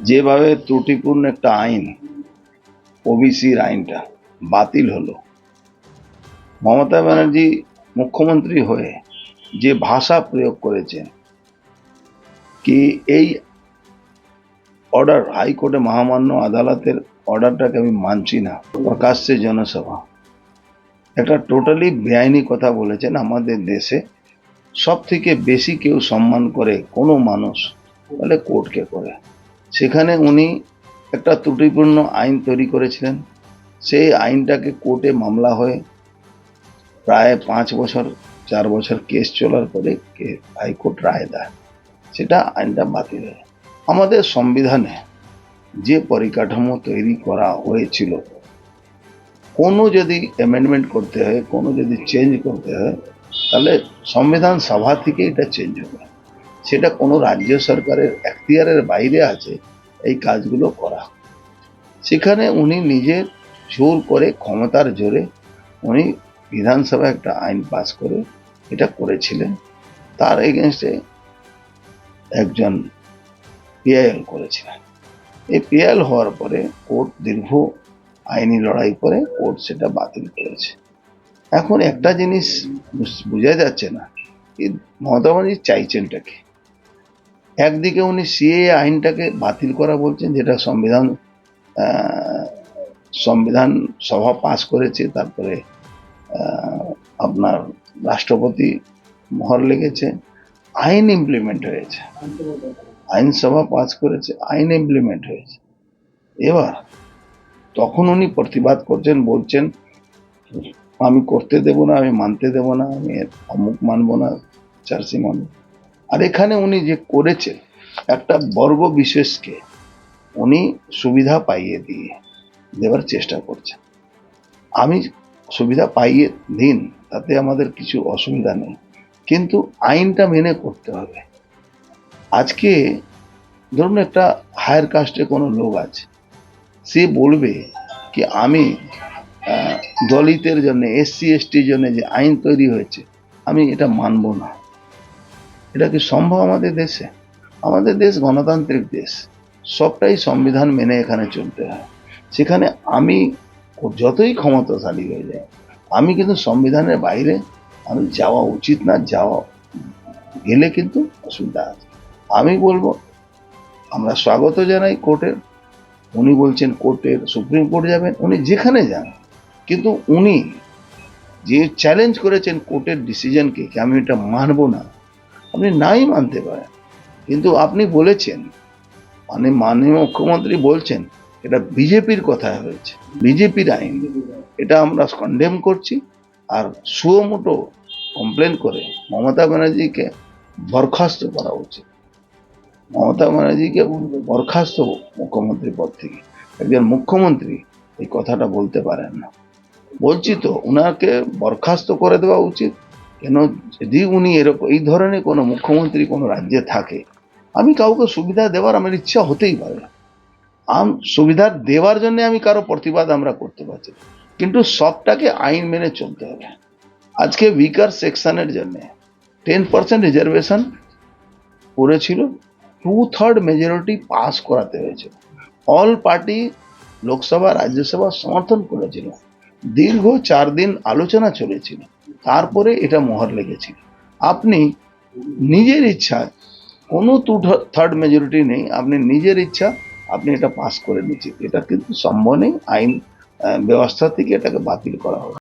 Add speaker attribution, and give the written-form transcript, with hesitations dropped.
Speaker 1: যেভাবে ত্রুটিপূর্ণ একটা আইন, ওবিসির আইনটা বাতিল হলো, মমতা ব্যানার্জি মুখ্যমন্ত্রী হয়ে যে ভাষা প্রয়োগ করেছেন কি এই অর্ডার, হাইকোর্টে মহামান্য আদালতের অর্ডারটাকে আমি মানছি না, প্রকাশ্যে জনসভা, একটা টোটালি বেআইনি কথা বলেছেন। আমাদের দেশে সব থেকে বেশি কেউ সম্মান করে কোনো মানুষ তাহলে কোর্টকে করে। সেখানে উনি একটা ত্রুটিপূর্ণ আইন তৈরি করেছিলেন, সেই আইনটাকে কোর্টে মামলা হয়ে প্রায় 5 বছর 4 বছর কেস চলার পরে হাইকোর্ট রায় দেয়, সেটা আইনটা বাতিল হয়। আমাদের সংবিধানে যে পরিকাঠামো তৈরি করা হয়েছিল, কোনো যদি অ্যামেন্ডমেন্ট করতে হয়, কোনো যদি চেঞ্জ করতে হয়, তাহলে সংবিধান সভা থেকে এটা চেঞ্জ হবে। সেটা কোনো রাজ্য সরকারের এখতিয়ারের বাইরে আছে এই কাজগুলো করা। সেখানে উনি নিজের জোর করে, ক্ষমতার জোরে উনি বিধানসভায় একটা আইন পাস করে এটা করেছিলেন। তার এগেনস্টে একজন পিআইএল করেছিলেন। এই পিআইএল হওয়ার পরে কোর্ট দীর্ঘ আইনি লড়াই করে কোর্ট সেটা বাতিল করেছে। এখন একটা জিনিস বোঝা যাচ্ছে না, মমতা ব্যানার্জি চাইছেনটা কি। একদিকে উনি সিএএ আইনটাকে বাতিল করা বলছেন, যেটা সংবিধান সভা পাস করেছে, তারপরে আপনার রাষ্ট্রপতি মোহর লেগেছে, আইন ইমপ্লিমেন্ট হয়েছে, আইনসভা পাস করেছে, আইন ইমপ্লিমেন্ট হয়েছে। এবার তখন উনি প্রতিবাদ করছেন, বলছেন আমি করতে দেব না, আমি মানতে দেব না, আমি অমুক মানবো না, চার্সি মানব। আর এখানে উনি যে করেছেন, একটা বর্গ বিশেষকে উনি সুবিধা পাইয়ে দিয়ে দেওয়ার চেষ্টা করছেন। আমি সুবিধা পাইয়ে দিন, তাতে আমাদের কিছু অসুবিধা নেই, কিন্তু আইনটা মেনে করতে হবে। আজকে ধরুন একটা হায়ার কাস্টে কোনো লোক আছে, সে বলবে কি আমি দলিতের জন্য, এসসি এসটির জন্য যে আইন তৈরি হয়েছে আমি এটা মানব না। এটা কি সম্ভব আমাদের দেশে? আমাদের দেশ গণতান্ত্রিক দেশ, সবটাই সংবিধান মেনে এখানে চলতে হয়। সেখানে আমি যতই ক্ষমতাশালী হয়ে যায়, আমি কিন্তু সংবিধানের বাইরে আমি যাওয়া উচিত না, যাওয়া গেলে কিন্তু অসুবিধা আছে। আমি বলবো আমরা স্বাগত জানাই কোর্টের, উনি বলছেন কোর্টের সুপ্রিম কোর্ট যাবেন, উনি যেখানে যান, কিন্তু উনি যে চ্যালেঞ্জ করেছেন কোর্টের ডিসিশনকে, আমি এটা মানব না, আপনি নাই মানতে পারেন, কিন্তু আপনি বলেছেন, মানে মাননীয় মুখ্যমন্ত্রী বলছেন এটা বিজেপির কথায় হয়েছে, বিজেপির আইন, এটা আমরা কন্ডেম করছি। আর সুমোটো কমপ্লেন করে মমতা ব্যানার্জিকে বরখাস্ত করা উচিত। মমতা ব্যানার্জিকে বরখাস্ত মুখ্যমন্ত্রী পদ থেকে। একজন মুখ্যমন্ত্রী এই কথাটা বলতে পারেন না। বলছি তো উনাকে বরখাস্ত করে দেওয়া উচিত। কেন, যদি উনি এরকম এই ধরনের কোনো মুখ্যমন্ত্রী কোনো রাজ্যে থাকে, আমি কাউকে সুবিধা দেওয়ার আমার ইচ্ছা হতেই পারে, সুবিধা দেওয়ার জন্য আমি কারো প্রতিবাদ আমরা করতে পারছি, কিন্তু সবটাকে আইন মেনে চলতে হবে। আজকে উইকার সেকশনের জন্য 10% রিজার্ভেশন করেছিল, 2/3 মেজরিটি পাস করাতে হয়েছে। অল পার্টি লোকসভা রাজ্যসভা সমর্থন করেছিল, দীর্ঘ 4 দিন আলোচনা চলেছিল, তারপরে এটা মোহর লেগেছিল। আপনি নিজের ইচ্ছা, কোনো 2/3 মেজরিটি নেই, আপনি নিজের ইচ্ছা আপনি এটা পাস করে নিচ্ছেন, এটা কিন্তু সম্ভব নেই। আইন ব্যবস্থা থেকে এটাকে বাতিল করা হবে।